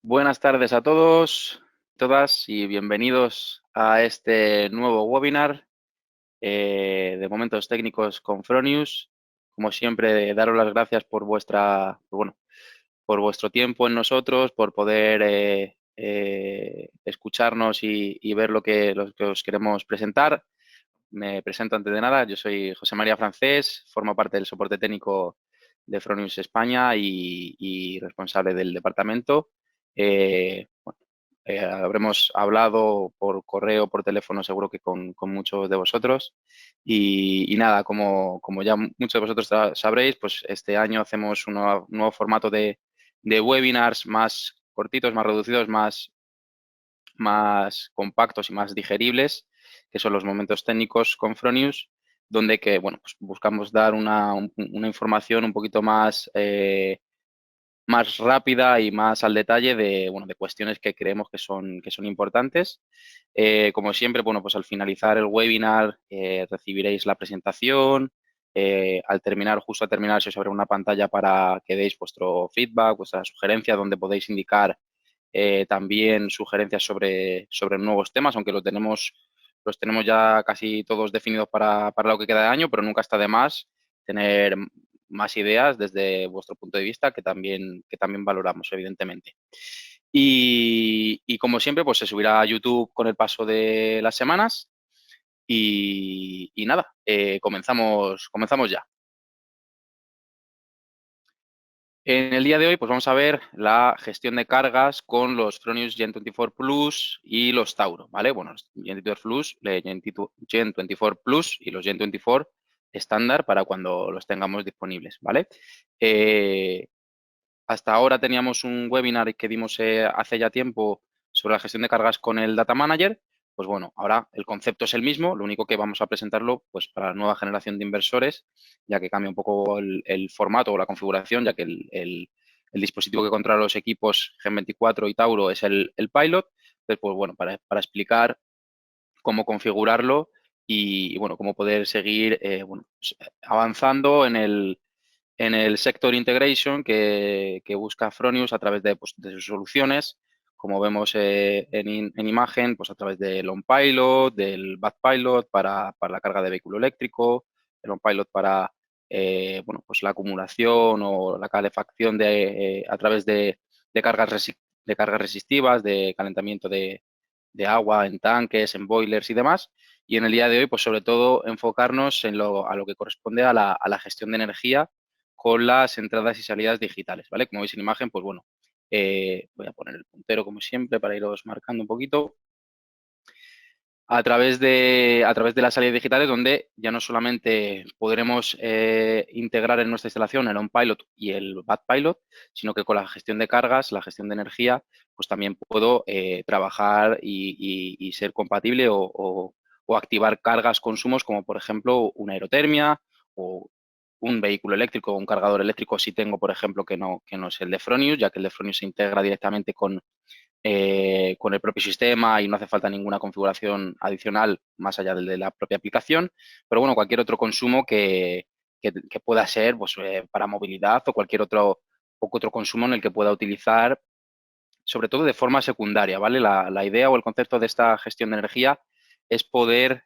Buenas tardes a todos, todas y bienvenidos a este nuevo webinar de Momentos Técnicos con Fronius. Como siempre, daros las gracias por por vuestro tiempo en nosotros, por poder escucharnos y ver lo que os queremos presentar. Me presento antes de nada, yo soy José María Francés, formo parte del soporte técnico de Fronius España y responsable del departamento. Bueno, habremos hablado por correo, por teléfono, seguro que con muchos de vosotros. Y nada, como ya muchos de vosotros sabréis, pues este año hacemos un nuevo formato de webinars más cortitos, más reducidos, más compactos y más digeribles, que son los momentos técnicos con Fronius, donde bueno, pues buscamos dar una información un poquito más rápida y más al detalle de cuestiones que creemos que son importantes. Como siempre, bueno, pues al finalizar el webinar recibiréis la presentación. Justo al terminar, se os abre una pantalla para que deis vuestro feedback, vuestra sugerencia, donde podéis indicar también sugerencias sobre nuevos temas, aunque los tenemos ya casi todos definidos para lo que queda de año, pero nunca está de más tener más ideas desde vuestro punto de vista que también valoramos, evidentemente. Y como siempre, pues se subirá a YouTube con el paso de las semanas y nada, comenzamos ya. En el día de hoy, pues vamos a ver la gestión de cargas con los Fronius Gen 24 Plus y los Tauro, ¿vale? Bueno, los Gen 24 Plus, Gen 24 Plus y los Gen 24 estándar para cuando los tengamos disponibles, ¿vale? Eh, Hasta ahora teníamos un webinar que dimos hace ya tiempo sobre la gestión de cargas con el Data Manager. Pues bueno, ahora el concepto es el mismo, lo único que vamos a presentarlo pues para la nueva generación de inversores, ya que cambia un poco el formato o la configuración, ya que el dispositivo que controla los equipos Gen 24 y Tauro es el Pilot. Entonces, pues bueno, para explicar cómo configurarlo y bueno, cómo poder seguir pues, avanzando en el Sector Integration que busca Fronius a través pues, de sus soluciones, como vemos en imagen, pues a través del OnPilot, del BadPilot para la carga de vehículo eléctrico, el OnPilot para pues la acumulación o la calefacción a través de de cargas resistivas, de calentamiento de agua en tanques, en boilers y demás. Y en el día de hoy, pues sobre todo enfocarnos a lo que corresponde a la gestión de energía con las entradas y salidas digitales, ¿vale? Como veis en imagen, pues bueno, voy a poner el puntero como siempre para iros marcando un poquito. A través de las salidas digitales, donde ya no solamente podremos integrar en nuestra instalación el OnPilot y el BadPilot, sino que con la gestión de cargas, la gestión de energía, pues también puedo trabajar y ser compatible o activar cargas, consumos, como por ejemplo una aerotermia o un vehículo eléctrico o un cargador eléctrico si tengo, por ejemplo, que no es el de Fronius, ya que el de Fronius se integra directamente con el propio sistema y no hace falta ninguna configuración adicional más allá del de la propia aplicación. Pero bueno, cualquier otro consumo que pueda ser pues, para movilidad o otro consumo en el que pueda utilizar, sobre todo de forma secundaria, ¿vale? La idea o el concepto de esta gestión de energía es poder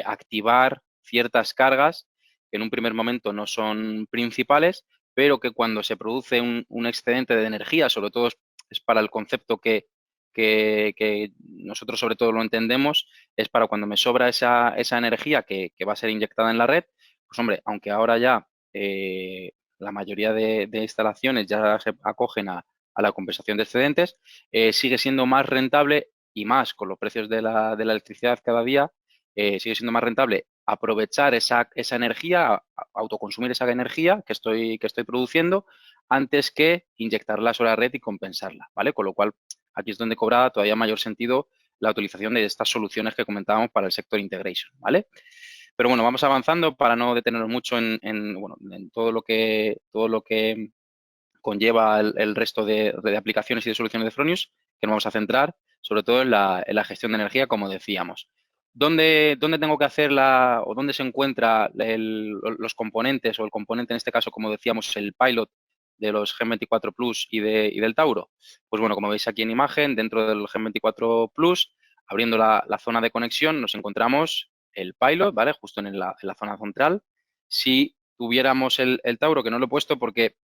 activar ciertas cargas que en un primer momento no son principales, pero que cuando se produce un excedente de energía, sobre todo es para el concepto que nosotros sobre todo lo entendemos, es para cuando me sobra esa energía que va a ser inyectada en la red, pues hombre, aunque ahora ya la mayoría de instalaciones ya se acogen a la compensación de excedentes, sigue siendo más rentable y más con los precios de la electricidad cada día, sigue siendo más rentable aprovechar esa energía, autoconsumir esa energía que estoy produciendo antes que inyectarla sobre la red y compensarla, ¿vale? Con lo cual, aquí es donde cobra todavía mayor sentido la utilización de estas soluciones que comentábamos para el sector integration, ¿vale? Pero bueno, vamos avanzando para no detenernos mucho en todo lo que conlleva el resto de aplicaciones y de soluciones de Fronius, que nos vamos a centrar sobre todo en la gestión de energía, como decíamos. ¿Dónde tengo que hacer o dónde se encuentra los componentes o el componente, en este caso, como decíamos, el pilot de los Gen 24 Plus y del Tauro? Pues bueno, como veis aquí en imagen, dentro del Gen 24 Plus, abriendo la zona de conexión, nos encontramos el Pilot, ¿vale? Justo en la zona central. Si tuviéramos el Tauro, que no lo he puesto porque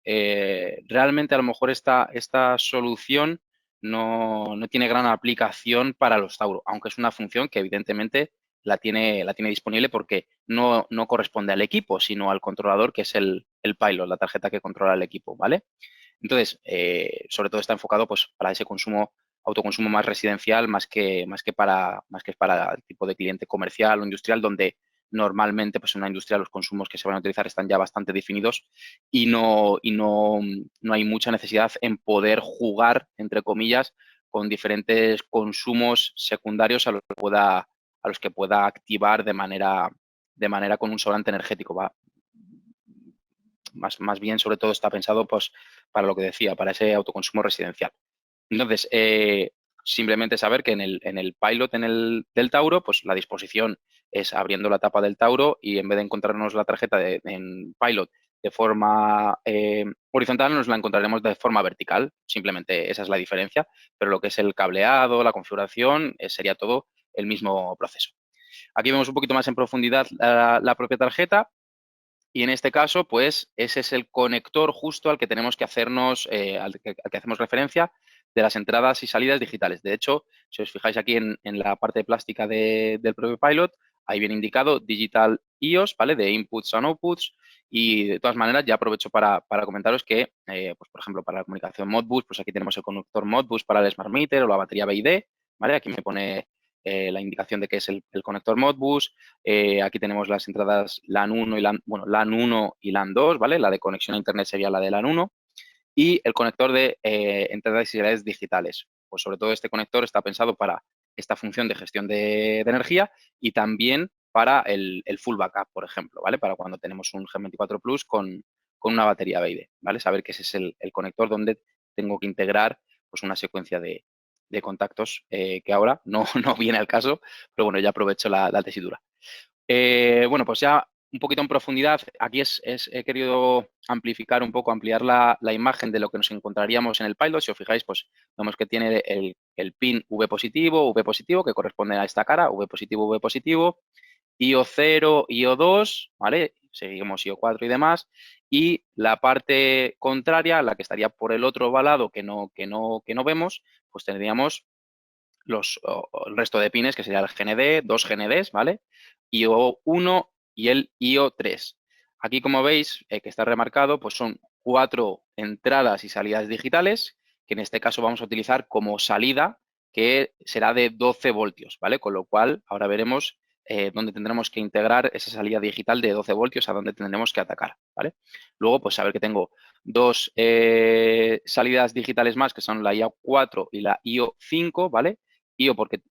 realmente a lo mejor esta solución no tiene gran aplicación para los Tauro, aunque es una función que evidentemente la tiene disponible porque no corresponde al equipo, sino al controlador, que es el Pilot, la tarjeta que controla el equipo, ¿vale? Entonces, sobre todo está enfocado pues, para ese autoconsumo más residencial, más que para el tipo de cliente comercial o industrial, donde normalmente pues, en una industria los consumos que se van a utilizar están ya bastante definidos y no hay mucha necesidad en poder jugar, entre comillas, con diferentes consumos secundarios a los que pueda activar de manera con un sobrante energético. ¿Va? Más bien, sobre todo, está pensado pues, para lo que decía, para ese autoconsumo residencial. Entonces, simplemente saber que en el Pilot del Tauro, pues la disposición es abriendo la tapa del Tauro y en vez de encontrarnos la tarjeta en Pilot de forma horizontal, nos la encontraremos de forma vertical. Simplemente esa es la diferencia, pero lo que es el cableado, la configuración, sería todo el mismo proceso. Aquí vemos un poquito más en profundidad la propia tarjeta. Y en este caso, pues ese es el conector justo al que tenemos que hacernos, al que hacemos referencia de las entradas y salidas digitales. De hecho, si os fijáis aquí en la parte plástica del propio Pilot, ahí viene indicado Digital IOS, ¿vale? De Inputs and Outputs. Y de todas maneras, ya aprovecho para comentaros que, pues, por ejemplo, para la comunicación Modbus, pues aquí tenemos el conector Modbus para el Smart Meter o la batería BID, ¿vale? Aquí me pone la indicación de que es el conector Modbus. Aquí tenemos las entradas LAN 1 y LAN 1 y LAN 2, ¿vale? La de conexión a Internet sería la de LAN 1. Y el conector de entradas y salidas digitales. Pues sobre todo este conector está pensado para esta función de gestión de energía y también para el full backup, por ejemplo, ¿vale? Para cuando tenemos un Gen 24 Plus con una batería BID, ¿vale? Saber que ese es el conector donde tengo que integrar pues una secuencia de contactos que ahora no viene al caso, pero bueno, ya aprovecho la tesitura. Bueno, pues ya un poquito en profundidad, aquí he querido amplificar un poco, ampliar la imagen de lo que nos encontraríamos en el Pilot. Si os fijáis, pues vemos que tiene el pin V positivo, que corresponde a esta cara, V positivo, IO 0, IO 2, ¿vale? Seguimos IO 4 y demás. Y la parte contraria, la que estaría por el otro lado que no vemos, pues tendríamos el resto de pines, que sería el GND, dos GNDs, ¿vale? IO 1 y el IO 3. Aquí, como veis, que está remarcado, pues son 4 entradas y salidas digitales, que en este caso vamos a utilizar como salida, que será de 12 voltios, ¿vale? Con lo cual, ahora veremos dónde tendremos que integrar esa salida digital de 12 voltios, a dónde tendremos que atacar, ¿vale? Luego, pues saber que tengo dos salidas digitales más, que son la IO 4 y la IO 5, ¿vale? IO porque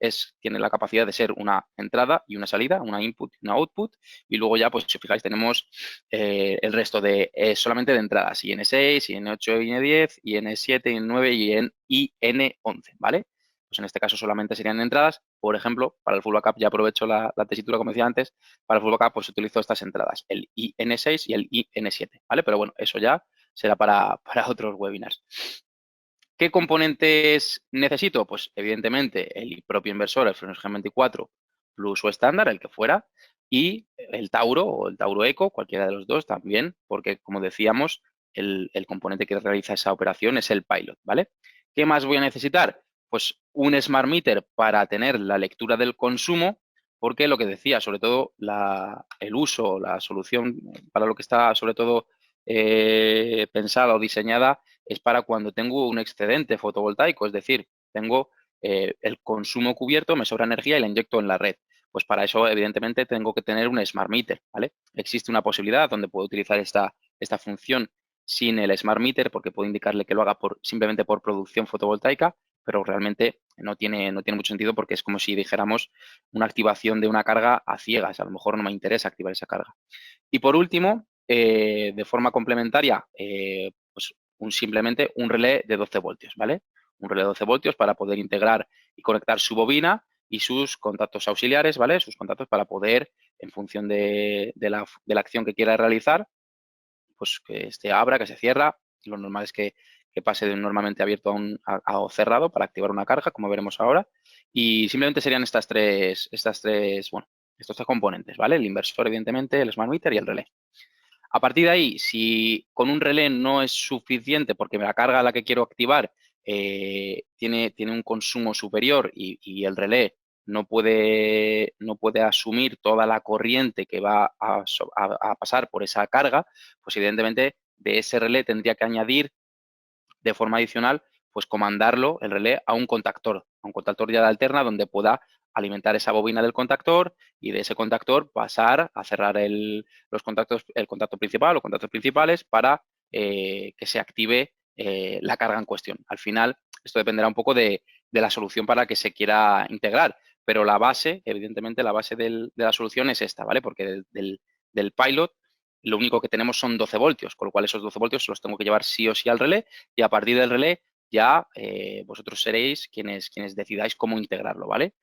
tiene la capacidad de ser una entrada y una salida, una input y una output. Y luego ya, pues si os fijáis, tenemos el resto solamente de entradas, IN6, IN8, IN10, IN7, IN9 y IN11, ¿vale? Pues en este caso solamente serían entradas. Por ejemplo, para el full backup, ya aprovecho la tesitura, como decía antes, para el full backup pues utilizo estas entradas, el IN6 y el IN7, ¿vale? Pero bueno, eso ya será para otros webinars. ¿Qué componentes necesito? Pues evidentemente el propio inversor, el Frenos G24 Plus o estándar, el que fuera, y el Tauro o el Tauro Eco, cualquiera de los dos también, porque como decíamos, el componente que realiza esa operación es el Pilot, ¿vale? ¿Qué más voy a necesitar? Pues un Smart Meter para tener la lectura del consumo, porque lo que decía, sobre todo el uso, la solución para lo que está sobre todo pensada o diseñada es para cuando tengo un excedente fotovoltaico, es decir, tengo el consumo cubierto, me sobra energía y la inyecto en la red. Pues para eso, evidentemente, tengo que tener un Smart Meter, ¿vale? Existe una posibilidad donde puedo utilizar esta función sin el Smart Meter porque puedo indicarle que lo haga simplemente por producción fotovoltaica, pero realmente no tiene mucho sentido porque es como si dijéramos una activación de una carga a ciegas. A lo mejor no me interesa activar esa carga. Y por último, de forma complementaria, pues simplemente un relé de 12 voltios, ¿vale? Un relé de 12 voltios para poder integrar y conectar su bobina y sus contactos auxiliares, ¿vale? Sus contactos para poder, en función de la acción que quiera realizar, pues que abra, que se cierra Lo normal es que pase de un normalmente abierto a cerrado para activar una carga, como veremos ahora. Y simplemente serían bueno, estos tres componentes, ¿vale? El inversor, evidentemente, el smart meter y el relé. A partir de ahí, si con un relé no es suficiente porque la carga a la que quiero activar tiene un consumo superior y el relé no puede asumir toda la corriente que va a pasar por esa carga, pues evidentemente de ese relé tendría que añadir de forma adicional, pues comandarlo, el relé, a un contactor ya de alterna donde pueda alimentar esa bobina del contactor y de ese contactor pasar a cerrar el contacto principal o contactos principales para que se active la carga en cuestión. Al final, esto dependerá un poco de la solución para la que se quiera integrar, pero la base, evidentemente, la base de la solución es esta, ¿vale? Porque del pilot lo único que tenemos son 12 voltios, con lo cual esos 12 voltios los tengo que llevar sí o sí al relé y a partir del relé ya vosotros seréis quienes decidáis cómo integrarlo, ¿vale?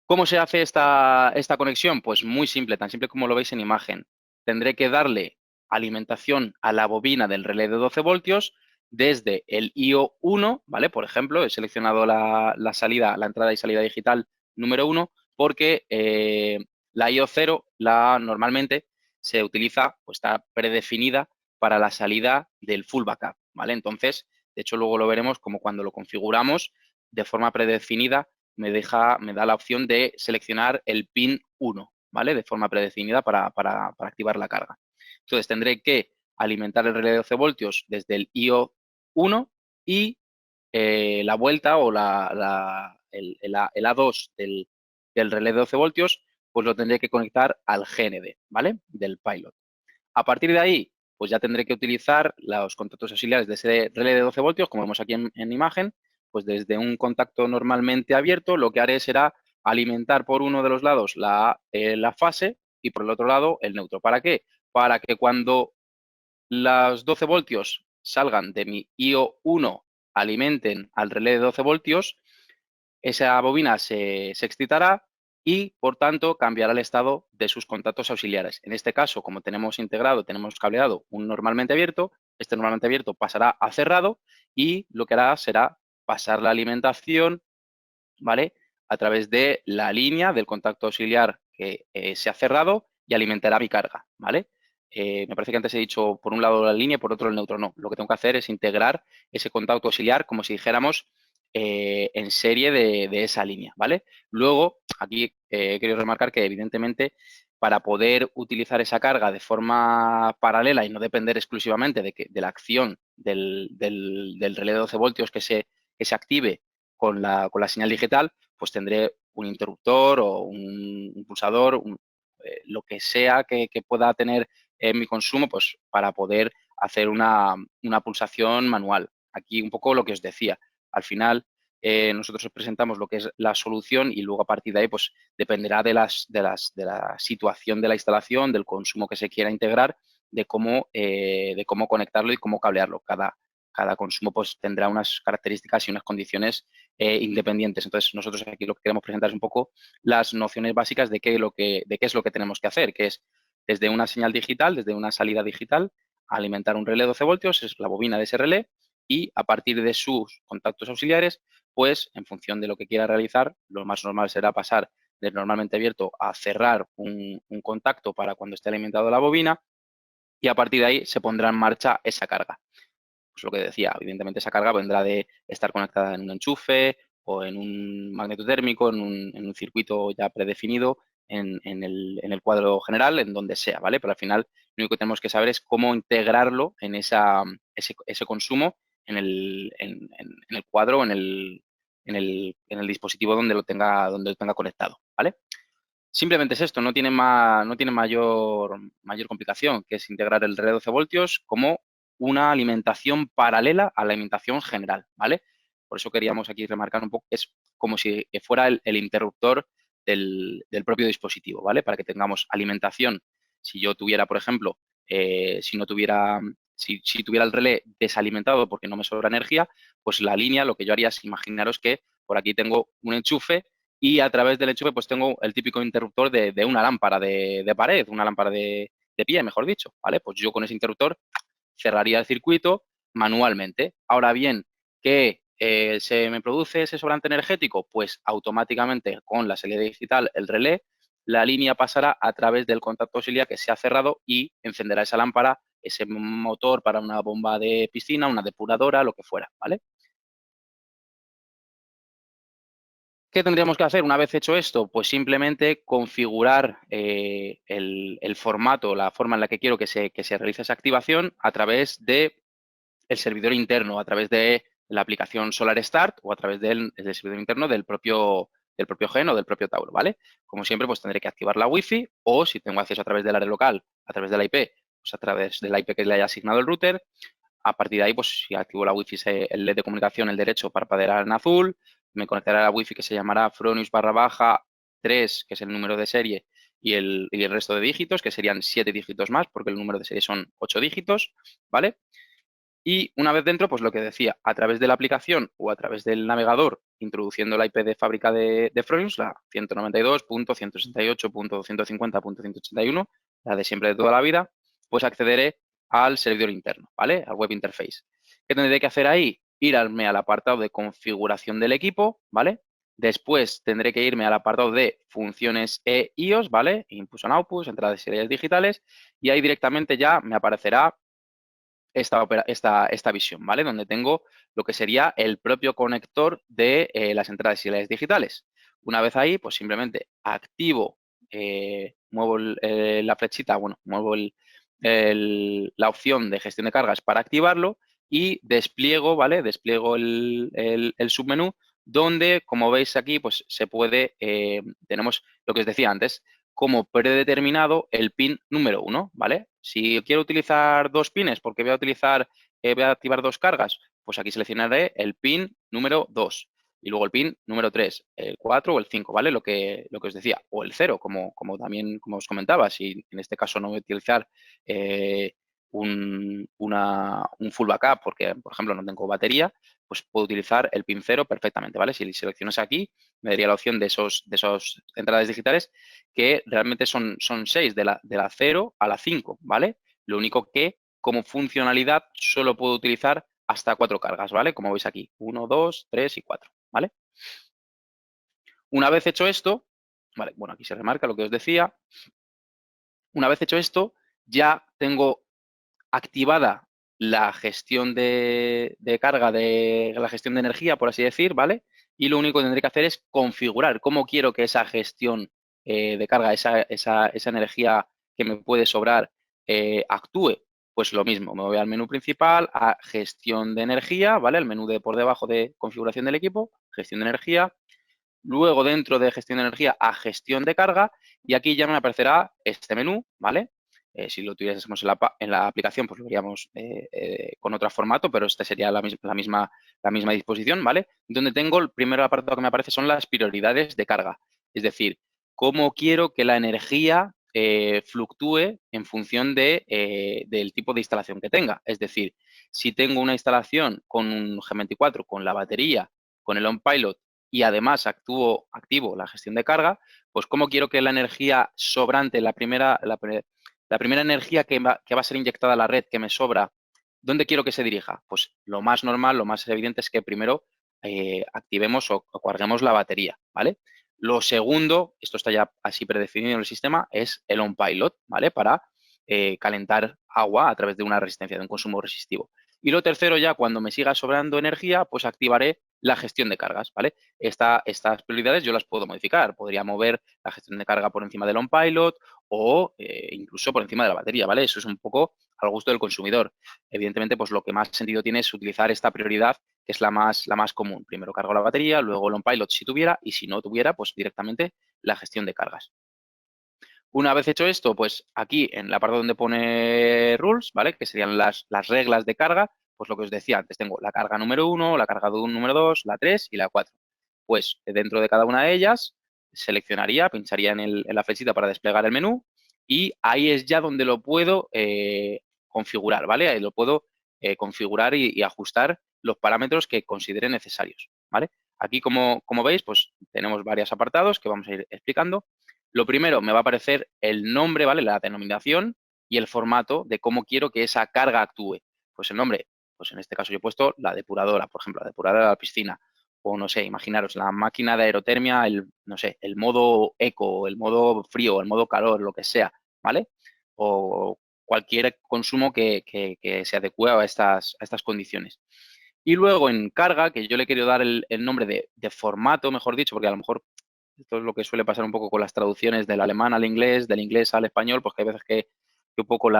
¿Cómo se hace esta conexión? Pues muy simple, tan simple como lo veis en imagen. Tendré que darle alimentación a la bobina del relé de 12 voltios desde el IO 1, ¿vale? Por ejemplo, he seleccionado la salida, la entrada y salida digital número 1 porque la IO 0 normalmente se utiliza o está predefinida para la salida del full backup, ¿vale? Entonces, de hecho, luego lo veremos como cuando lo configuramos de forma predefinida me da la opción de seleccionar el pin 1, ¿vale? De forma predefinida para activar la carga. Entonces tendré que alimentar el relé de 12 voltios desde el IO 1 y la vuelta o el A2 del relé de 12 voltios, pues lo tendré que conectar al GND, ¿vale? Del pilot. A partir de ahí, pues ya tendré que utilizar los contactos auxiliares de ese relé de 12 voltios, como vemos aquí en imagen, pues desde un contacto normalmente abierto, lo que haré será alimentar por uno de los lados la fase y por el otro lado el neutro. ¿Para qué? Para que cuando los 12 voltios salgan de mi IO 1, alimenten al relé de 12 voltios, esa bobina se excitará y, por tanto, cambiará el estado de sus contactos auxiliares. En este caso, como tenemos integrado, tenemos cableado un normalmente abierto, este normalmente abierto pasará a cerrado y lo que hará será pasar la alimentación, ¿vale? A través de la línea del contacto auxiliar que se ha cerrado y alimentará mi carga, ¿vale? Me parece que antes he dicho por un lado la línea y por otro el neutro. No, lo que tengo que hacer es integrar ese contacto auxiliar como si dijéramos en serie de esa línea, ¿vale? Luego, aquí he querido remarcar que evidentemente para poder utilizar esa carga de forma paralela y no depender exclusivamente de la acción del relé de 12 voltios que se active con la señal digital, pues tendré un interruptor o un pulsador, lo que sea que pueda tener mi consumo, pues para poder hacer una pulsación manual. Aquí un poco lo que os decía. Al final, nosotros os presentamos lo que es la solución y luego a partir de ahí, pues dependerá de la situación de la instalación, del consumo que se quiera integrar, de cómo conectarlo y cómo cablearlo. Cada consumo pues tendrá unas características y unas condiciones independientes. Entonces, nosotros aquí lo que queremos presentar es un poco las nociones básicas de qué es lo que tenemos que hacer, que es desde una señal digital, desde una salida digital, alimentar un relé 12 voltios, es la bobina de ese relé, y a partir de sus contactos auxiliares, pues en función de lo que quiera realizar, lo más normal será pasar de normalmente abierto a cerrar un contacto para cuando esté alimentado la bobina y a partir de ahí se pondrá en marcha esa carga. Pues lo que decía, evidentemente esa carga vendrá de estar conectada en un enchufe o en un magnetotérmico, en un circuito ya predefinido, en el cuadro general, en donde sea, ¿vale? Pero al final lo único que tenemos que saber es cómo integrarlo en ese consumo en el cuadro, en el dispositivo donde lo tenga conectado, ¿vale? Simplemente es esto, no tiene mayor complicación, que es integrar el relé 12 voltios como una alimentación paralela a la alimentación general, ¿vale? Por eso queríamos aquí remarcar un poco, es como si fuera el interruptor del propio dispositivo, ¿vale? Para que tengamos alimentación. Si yo tuviera, por ejemplo, si tuviera el relé desalimentado porque no me sobra energía, pues la línea, lo que yo haría es imaginaros que por aquí tengo un enchufe y a través del enchufe pues tengo el típico interruptor de una lámpara de pared, una lámpara de pie, mejor dicho, ¿vale? Pues yo con ese interruptor cerraría el circuito manualmente. Ahora bien, ¿qué se me produce ese sobrante energético? Pues automáticamente con la salida digital, el relé, la línea pasará a través del contacto auxiliar que se ha cerrado y encenderá esa lámpara, ese motor para una bomba de piscina, una depuradora, lo que fuera, ¿vale? ¿Qué tendríamos que hacer una vez hecho esto? Pues simplemente configurar el formato, la forma en la que quiero que se realice esa activación a través del servidor interno, a través de la aplicación Solar Start o a través del servidor interno del propio Gen o del propio Tauro, ¿vale? Como siempre, pues tendré que activar la Wi-Fi o si tengo acceso a través del área local, a través de la IP, pues a través de la IP que le haya asignado el router. A partir de ahí, pues si activo la Wi-Fi, el LED de comunicación, el derecho parpadeará en azul, me conectará a la Wi-Fi que se llamará Fronius /3, que es el número de serie, y el resto de dígitos, que serían 7 dígitos más, porque el número de serie son 8 dígitos, ¿vale? Y una vez dentro, pues lo que decía, a través de la aplicación o a través del navegador, introduciendo la IP de fábrica de Fronius, la 192.168.250.181, la de siempre de toda la vida, pues accederé al servidor interno, ¿vale? Al web interface. ¿Qué tendré que hacer ahí? Irme al apartado de configuración del equipo, ¿vale? Después tendré que irme al apartado de funciones e iOS, ¿vale? Inputs and outputs, entradas y salidas digitales, y ahí directamente ya me aparecerá esta visión, ¿vale? Donde tengo lo que sería el propio conector de las entradas y salidas digitales. Una vez ahí, pues simplemente activo, muevo la flechita, bueno, muevo la opción de gestión de cargas para activarlo y despliego, ¿vale? Despliego el submenú donde, como veis aquí, pues se puede, tenemos lo que os decía antes, como predeterminado el pin número 1, ¿vale? Si quiero utilizar 2 pines porque voy a activar 2 cargas, pues aquí seleccionaré el pin número 2 y luego el pin número 3, el 4 o el 5, ¿vale? Lo que os decía, o el 0, como también como os comentaba, si en este caso no voy a utilizar un full backup porque, por ejemplo, no tengo batería, pues puedo utilizar el pin 0 perfectamente, ¿vale? Si seleccionas aquí, me daría la opción de esos entradas digitales que realmente son 6, de la 0 a la 5, ¿vale? Lo único que como funcionalidad solo puedo utilizar hasta 4 cargas, ¿vale? Como veis aquí, 1, 2, 3 y 4, ¿vale? Una vez hecho esto, vale, bueno, aquí se remarca lo que os decía. Una vez hecho esto, ya tengo activada la gestión de carga, de la gestión de energía, por así decir, ¿vale? Y lo único que tendré que hacer es configurar cómo quiero que esa gestión de carga, esa energía que me puede sobrar, actúe. Pues lo mismo, me voy al menú principal, a gestión de energía, ¿vale? El menú de por debajo de configuración del equipo, gestión de energía. Luego dentro de gestión de energía a gestión de carga y aquí ya me aparecerá este menú, ¿vale? Si lo tuviésemos en la aplicación, pues lo veríamos con otro formato, pero esta sería la misma disposición, ¿vale? Donde tengo el primer apartado que me aparece son las prioridades de carga. Es decir, cómo quiero que la energía fluctúe en función del tipo de instalación que tenga. Es decir, si tengo una instalación con un G24, con la batería, con el OnPilot y además activo la gestión de carga, pues cómo quiero que la energía sobrante, la primera energía que va a ser inyectada a la red, que me sobra, ¿dónde quiero que se dirija? Pues lo más normal, lo más evidente es que primero activemos o carguemos la batería, ¿vale? Lo segundo, esto está ya así predefinido en el sistema, es el on-pilot, ¿vale? Para calentar agua a través de una resistencia, de un consumo resistivo. Y lo tercero ya, cuando me siga sobrando energía, pues activaré la gestión de cargas, ¿vale? Estas prioridades yo las puedo modificar. Podría mover la gestión de carga por encima del on-pilot o incluso por encima de la batería, ¿vale? Eso es un poco al gusto del consumidor. Evidentemente, pues lo que más sentido tiene es utilizar esta prioridad, que es la más común. Primero cargo la batería, luego el on-pilot si tuviera, y si no tuviera, pues directamente la gestión de cargas. Una vez hecho esto, pues aquí en la parte donde pone rules, ¿vale? Que serían las reglas de carga, pues lo que os decía antes, tengo la carga número 1, la carga número 2, la 3 y la 4. Pues dentro de cada una de ellas seleccionaría, pincharía en la flechita para desplegar el menú y ahí es ya donde lo puedo configurar, ¿vale? Ahí lo puedo configurar y ajustar los parámetros que considere necesarios, ¿vale? Aquí, como veis, pues tenemos varios apartados que vamos a ir explicando. Lo primero, me va a aparecer el nombre, ¿vale? La denominación y el formato de cómo quiero que esa carga actúe. pues el nombre, pues en este caso yo he puesto la depuradora, por ejemplo, la depuradora de la piscina, o no sé, imaginaros la máquina de aerotermia, no sé, el modo eco, el modo frío, el modo calor, lo que sea, ¿vale? O cualquier consumo que se adecue a estas condiciones. Y luego en carga, que yo le he querido dar el nombre de formato, mejor dicho, porque a lo mejor esto es lo que suele pasar un poco con las traducciones del alemán al inglés, del inglés al español, pues que hay veces que un poco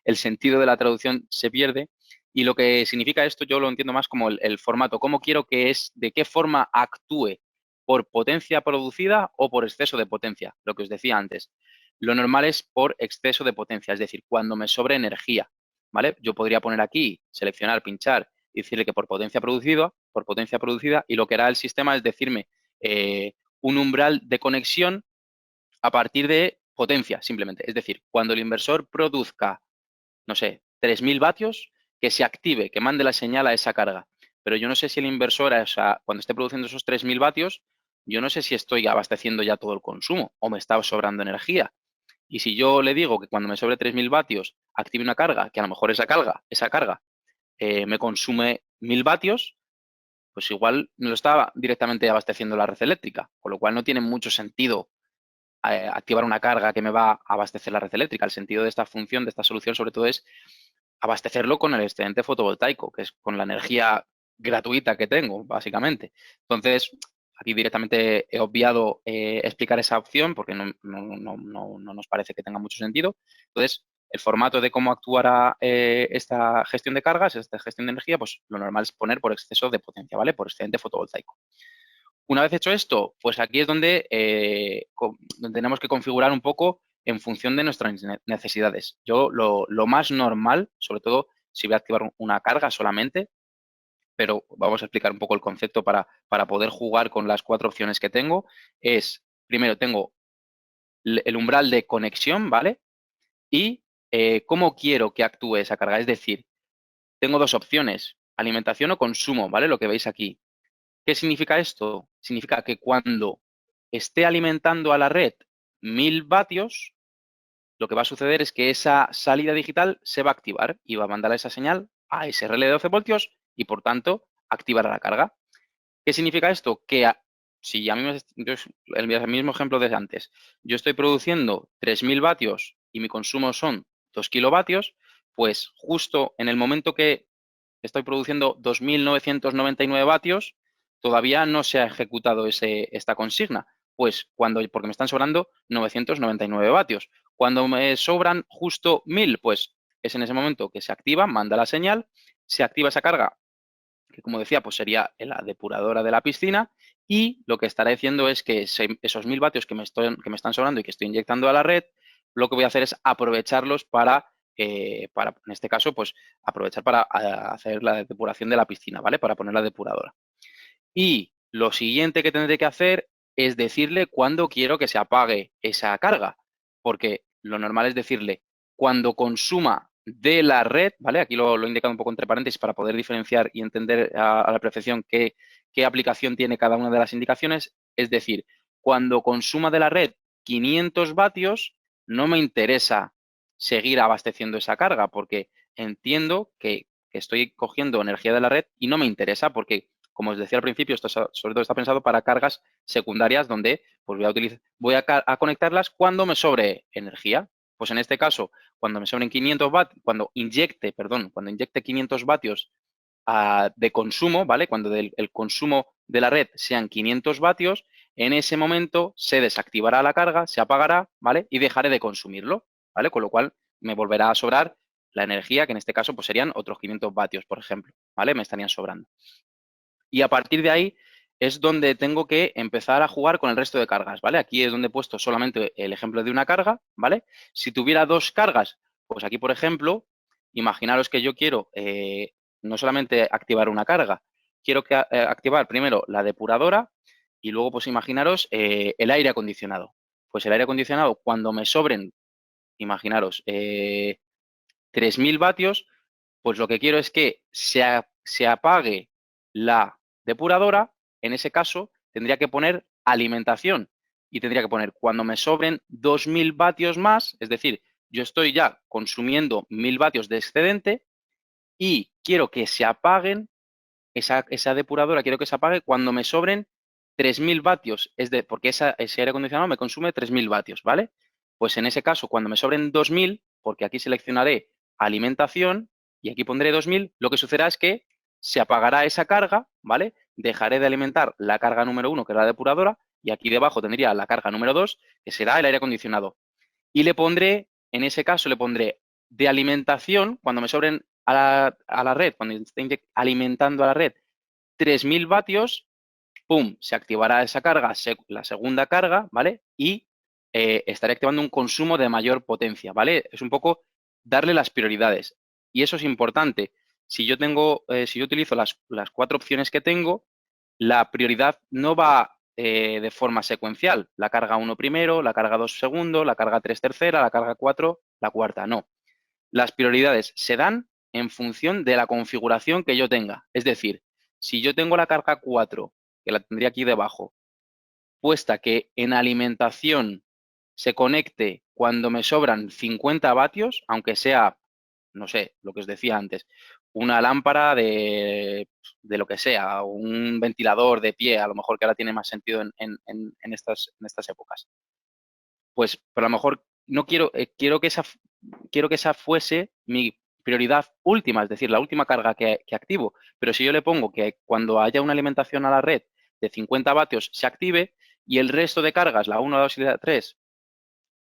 el sentido de la traducción se pierde. Y lo que significa esto yo lo entiendo más como el formato, cómo quiero que es, de qué forma actúe, por potencia producida o por exceso de potencia, lo que os decía antes. Lo normal es por exceso de potencia, es decir, cuando me sobre energía, ¿vale? Yo podría poner aquí, seleccionar, pinchar y decirle que por potencia producida, y lo que hará el sistema es decirme un umbral de conexión a partir de potencia, simplemente. Es decir, cuando el inversor produzca, no sé, 3.000 vatios, que se active, que mande la señal a esa carga. Pero yo no sé si el inversor, o sea, cuando esté produciendo esos 3.000 vatios, yo no sé si estoy abasteciendo ya todo el consumo o me está sobrando energía. Y si yo le digo que cuando me sobre 3.000 vatios active una carga, que a lo mejor esa carga me consume 1.000 vatios, pues igual no lo estaba directamente abasteciendo la red eléctrica, con lo cual no tiene mucho sentido activar una carga que me va a abastecer la red eléctrica. El sentido de esta función, de esta solución, sobre todo es abastecerlo con el excedente fotovoltaico, que es con la energía gratuita que tengo, básicamente. Entonces, aquí directamente he obviado explicar esa opción porque no nos parece que tenga mucho sentido. Entonces, el formato de cómo actuará esta gestión de cargas, esta gestión de energía, pues lo normal es poner por exceso de potencia, ¿vale? Por excedente fotovoltaico. Una vez hecho esto, pues aquí es donde, donde tenemos que configurar un poco en función de nuestras necesidades. Yo lo más normal, sobre todo si voy a activar una carga solamente, pero vamos a explicar un poco el concepto para poder jugar con las 4 opciones que tengo, es, primero tengo el umbral de conexión, ¿vale? Y cómo quiero que actúe esa carga. Es decir, tengo 2 opciones, alimentación o consumo, ¿vale? Lo que veis aquí. ¿Qué significa esto? Significa que cuando esté alimentando a la red 1.000 vatios, lo que va a suceder es que esa salida digital se va a activar y va a mandar esa señal a ese relé de 12 voltios y, por tanto, activará la carga. ¿Qué significa esto? Que si a mí el mismo ejemplo de antes, yo estoy produciendo 3.000 vatios y mi consumo son 2 kilovatios, pues justo en el momento que estoy produciendo 2.999 vatios, todavía no se ha ejecutado esta consigna. Pues porque me están sobrando 999 vatios. Cuando me sobran justo 1.000, pues es en ese momento que se activa, manda la señal, se activa esa carga, que como decía, pues sería la depuradora de la piscina, y lo que estará diciendo es que esos 1.000 vatios que me están sobrando y que estoy inyectando a la red, lo que voy a hacer es aprovecharlos en este caso, pues aprovechar para hacer la depuración de la piscina, ¿vale? Para poner la depuradora. Y lo siguiente que tendré que hacer es decirle cuándo quiero que se apague esa carga, porque lo normal es decirle cuando consuma de la red, ¿vale? Aquí lo he indicado un poco entre paréntesis para poder diferenciar y entender a la perfección qué aplicación tiene cada una de las indicaciones. Es decir, cuando consuma de la red 500 vatios, no me interesa seguir abasteciendo esa carga, porque entiendo que estoy cogiendo energía de la red y no me interesa porque, como os decía al principio, esto sobre todo está pensado para cargas secundarias donde pues voy a conectarlas cuando me sobre energía. Pues en este caso, cuando me sobren 500 vatios, cuando inyecte 500 vatios de consumo, ¿vale? Cuando el consumo de la red sean 500 vatios, en ese momento se desactivará la carga, se apagará, ¿vale? Y dejaré de consumirlo, ¿vale? Con lo cual me volverá a sobrar la energía, que en este caso pues serían otros 500 vatios, por ejemplo, ¿vale? Me estarían sobrando. Y a partir de ahí es donde tengo que empezar a jugar con el resto de cargas, ¿vale? Aquí es donde he puesto solamente el ejemplo de una carga, ¿vale? Si tuviera 2 cargas, pues aquí, por ejemplo, imaginaros que yo quiero no solamente activar una carga, quiero activar primero la depuradora y luego, pues imaginaros el aire acondicionado. Pues el aire acondicionado, cuando me sobren, imaginaros, 3.000 vatios, pues lo que quiero es que se apague la depuradora. En ese caso, tendría que poner alimentación y tendría que poner cuando me sobren 2.000 vatios más, es decir, yo estoy ya consumiendo 1.000 vatios de excedente, y quiero que se apaguen, esa depuradora quiero que se apague cuando me sobren 3.000 vatios, porque ese aire acondicionado me consume 3.000 vatios, ¿vale? Pues en ese caso, cuando me sobren 2.000, porque aquí seleccionaré alimentación y aquí pondré 2.000, lo que sucederá es que se apagará esa carga, ¿vale? Dejaré de alimentar la carga número 1, que es la depuradora, y aquí debajo tendría la carga número 2, que será el aire acondicionado. Y le pondré, en ese caso, le pondré de alimentación, cuando me sobren a la red, cuando esté alimentando a la red 3.000 vatios, ¡pum! Se activará esa carga, la segunda carga, ¿vale? Y estaré activando un consumo de mayor potencia, ¿vale? Es un poco darle las prioridades. Y eso es importante. Si yo tengo, si yo utilizo las 4 opciones que tengo, la prioridad no va de forma secuencial. La carga 1 primero, la carga 2 segundo, la carga 3 tercera, la carga 4 la cuarta. No. Las prioridades se dan en función de la configuración que yo tenga. Es decir, si yo tengo la carga 4, que la tendría aquí debajo, puesta que en alimentación se conecte cuando me sobran 50 vatios, aunque sea, no sé, lo que os decía antes, una lámpara de lo que sea, o un ventilador de pie, a lo mejor que ahora tiene más sentido en estas épocas. Pues, pero a lo mejor no quiero, quiero que esa fuese mi prioridad última, es decir, la última carga que activo. Pero si yo le pongo que cuando haya una alimentación a la red de 50 vatios se active y el resto de cargas, la 1, la 2 y la 3,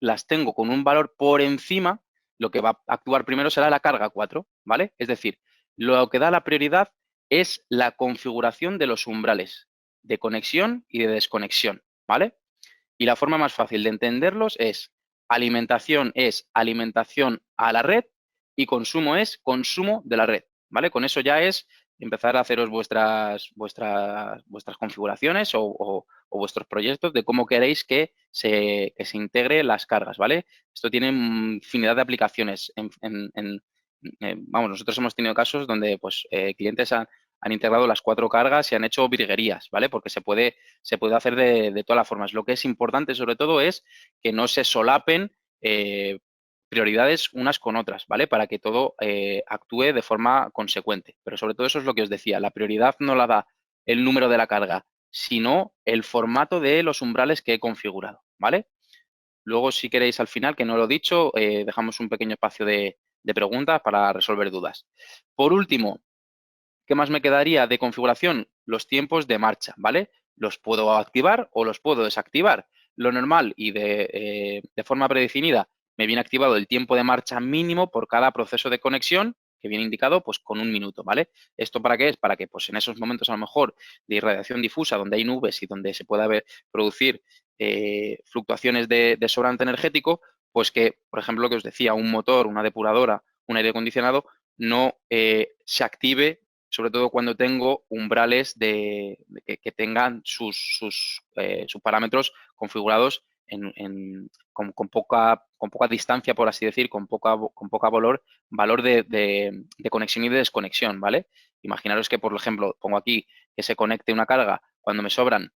las tengo con un valor por encima, lo que va a actuar primero será la carga 4, ¿vale? Es decir, lo que da la prioridad es la configuración de los umbrales de conexión y de desconexión, ¿vale? Y la forma más fácil de entenderlos es alimentación a la red y consumo es consumo de la red, ¿vale? Con eso ya es empezar a haceros vuestras configuraciones o vuestros proyectos de cómo queréis que se integre las cargas, ¿vale? Esto tiene infinidad de aplicaciones. Vamos, nosotros hemos tenido casos donde pues, clientes han integrado las 4 cargas y han hecho virguerías, ¿vale? Porque se puede hacer de todas las formas. Lo que es importante, sobre todo, es que no se solapen prioridades unas con otras, ¿vale? Para que todo actúe de forma consecuente. Pero sobre todo eso es lo que os decía, la prioridad no la da el número de la carga, sino el formato de los umbrales que he configurado, ¿vale? Luego, si queréis al final, que no lo he dicho, dejamos un pequeño espacio de preguntas para resolver dudas. Por último, ¿qué más me quedaría de configuración? Los tiempos de marcha, ¿vale? Los puedo activar o los puedo desactivar. Lo normal y de forma predefinida me viene activado el tiempo de marcha mínimo por cada proceso de conexión que viene indicado pues con 1 minuto, ¿vale? ¿Esto para qué es? Para que pues en esos momentos a lo mejor de irradiación difusa donde hay nubes y donde se pueda producir fluctuaciones de sobrante energético, pues que, por ejemplo, lo que os decía, un motor, una depuradora, un aire acondicionado no se active, sobre todo cuando tengo umbrales que tengan sus parámetros configurados con poca distancia, por así decir, con poca valor de conexión y de desconexión, ¿vale? Imaginaros que, por ejemplo, pongo aquí que se conecte una carga cuando me sobran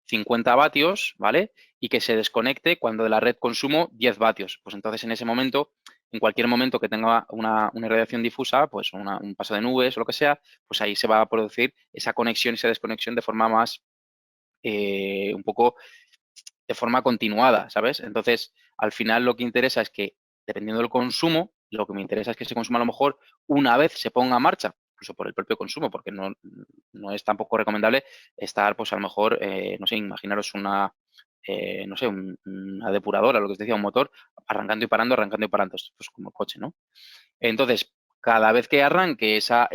50 vatios, ¿vale? Y que se desconecte cuando de la red consumo 10 vatios. Pues entonces en ese momento, en cualquier momento que tenga una irradiación difusa, pues un paso de nubes o lo que sea, pues ahí se va a producir esa conexión y esa desconexión de forma más, un poco de forma continuada, ¿sabes? Entonces, al final lo que interesa es que, dependiendo del consumo, lo que me interesa es que se consuma a lo mejor una vez se ponga en marcha, incluso por el propio consumo, porque no es tampoco recomendable estar, pues a lo mejor, no sé, imaginaros no sé, una depuradora, lo que os decía, un motor, arrancando y parando, pues como el coche, ¿no? Entonces, cada vez que arranque esa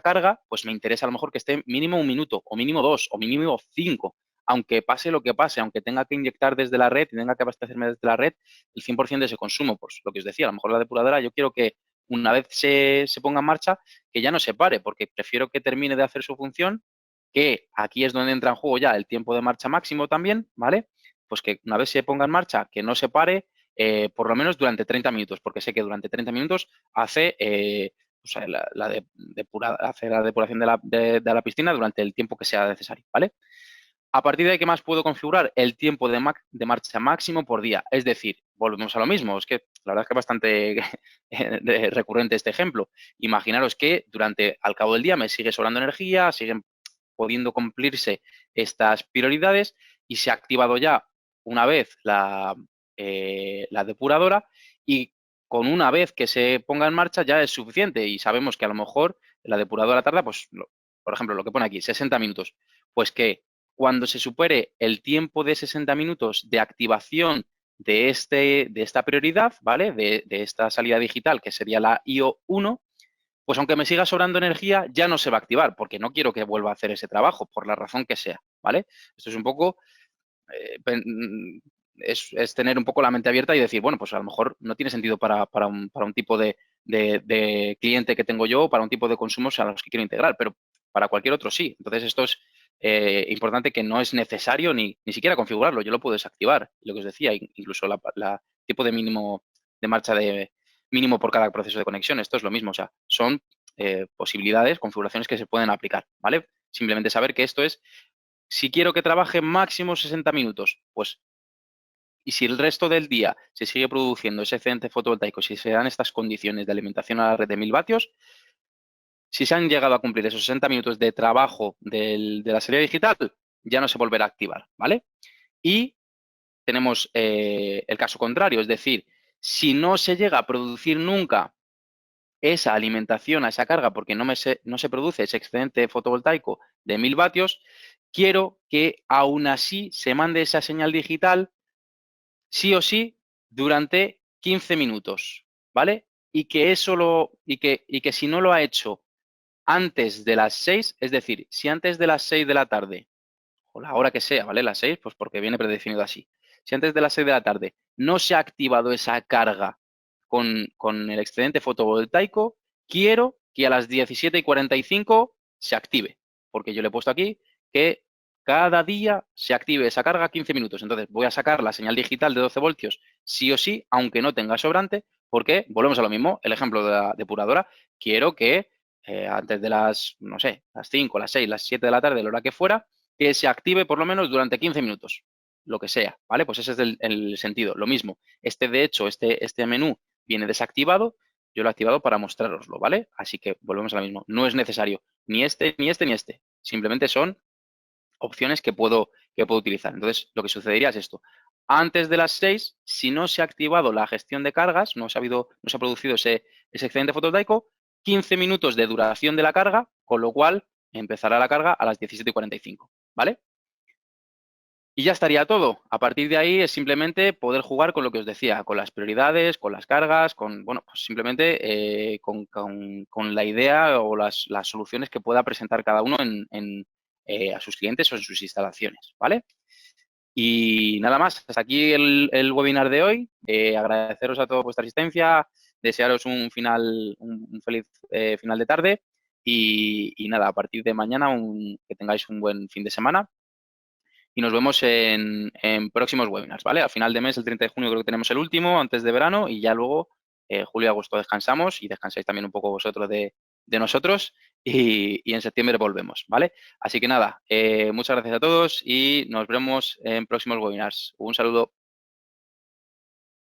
carga, pues me interesa a lo mejor que esté mínimo 1 minuto, o mínimo 2, o mínimo 5. Aunque pase lo que pase, aunque tenga que inyectar desde la red y tenga que abastecerme desde la red, el 100% de ese consumo, pues lo que os decía, a lo mejor la depuradora, yo quiero que una vez se ponga en marcha, que ya no se pare, porque prefiero que termine de hacer su función, que aquí es donde entra en juego ya el tiempo de marcha máximo también, ¿vale? Pues que una vez se ponga en marcha, que no se pare, por lo menos durante 30 minutos, porque sé que durante 30 minutos hace, o sea, hace la depuración de la piscina durante el tiempo que sea necesario, ¿vale? A partir de ahí, ¿qué más puedo configurar? El tiempo de marcha máximo por día. Es decir, volvemos a lo mismo. Es que la verdad es que es bastante recurrente este ejemplo. Imaginaros que al cabo del día me sigue sobrando energía, siguen pudiendo cumplirse estas prioridades y se ha activado ya una vez la depuradora y con una vez que se ponga en marcha ya es suficiente y sabemos que a lo mejor la depuradora tarda, pues, por ejemplo, lo que pone aquí, 60 minutos. Pues que cuando se supere el tiempo de 60 minutos de activación de esta prioridad, ¿vale? De esta salida digital, que sería la IO1, pues aunque me siga sobrando energía, ya no se va a activar, porque no quiero que vuelva a hacer ese trabajo, por la razón que sea, ¿vale? Esto es un poco, es tener un poco la mente abierta y decir, bueno, pues a lo mejor no tiene sentido para un tipo de cliente que tengo yo, para un tipo de consumos a los que quiero integrar, pero para cualquier otro sí. Entonces esto es importante, que no es necesario ni siquiera configurarlo, yo lo puedo desactivar. Lo que os decía, incluso la tipo de mínimo de marcha de mínimo por cada proceso de conexión, esto es lo mismo, o sea, son posibilidades, configuraciones que se pueden aplicar, ¿vale? Simplemente saber que esto es, si quiero que trabaje máximo 60 minutos, pues, y si el resto del día se sigue produciendo ese excedente fotovoltaico, si se dan estas condiciones de alimentación a la red de 1000 vatios, si se han llegado a cumplir esos 60 minutos de trabajo de la salida digital, ya no se volverá a activar, ¿vale? Y tenemos el caso contrario, es decir, si no se llega a producir nunca esa alimentación a esa carga porque no se produce ese excedente fotovoltaico de 1000 vatios, quiero que aún así se mande esa señal digital sí o sí durante 15 minutos, ¿vale? Y que si no lo ha hecho antes de las 6, es decir, si antes de las 6 de la tarde, o la hora que sea, ¿vale? Las 6, pues porque viene predefinido así. Si antes de las 6 de la tarde no se ha activado esa carga con el excedente fotovoltaico, quiero que a las 17:45 se active, porque yo le he puesto aquí que cada día se active esa carga 15 minutos. Entonces voy a sacar la señal digital de 12 voltios sí o sí, aunque no tenga sobrante, porque volvemos a lo mismo, el ejemplo de la depuradora, quiero que antes de las, no sé, las 5, las 6, las 7 de la tarde, la hora que fuera, que se active por lo menos durante 15 minutos, lo que sea, ¿vale? Pues ese es el sentido. Lo mismo, de hecho, este menú viene desactivado, yo lo he activado para mostraroslo, ¿vale? Así que volvemos a lo mismo. No es necesario ni este, ni este, ni este. Simplemente son opciones que puedo utilizar. Entonces, lo que sucedería es esto. Antes de las 6, si no se ha activado la gestión de cargas, no se ha producido ese excedente fotovoltaico, 15 minutos de duración de la carga, con lo cual empezará la carga a las 17:45, ¿vale? Y ya estaría todo. A partir de ahí es simplemente poder jugar con lo que os decía, con las prioridades, con las cargas, bueno, pues simplemente con la idea o las soluciones que pueda presentar cada uno a sus clientes o en sus instalaciones, ¿vale? Y nada más, hasta aquí el webinar de hoy. Agradeceros a todos vuestra asistencia, desearos un feliz final de tarde y nada, a partir de mañana que tengáis un buen fin de semana y nos vemos en próximos webinars, ¿vale? Al final de mes, el 30 de junio, creo que tenemos el último, antes de verano, y ya luego, julio y agosto descansamos y descansáis también un poco vosotros de nosotros y en septiembre volvemos, ¿vale? Así que nada, muchas gracias a todos y nos vemos en próximos webinars. Un saludo.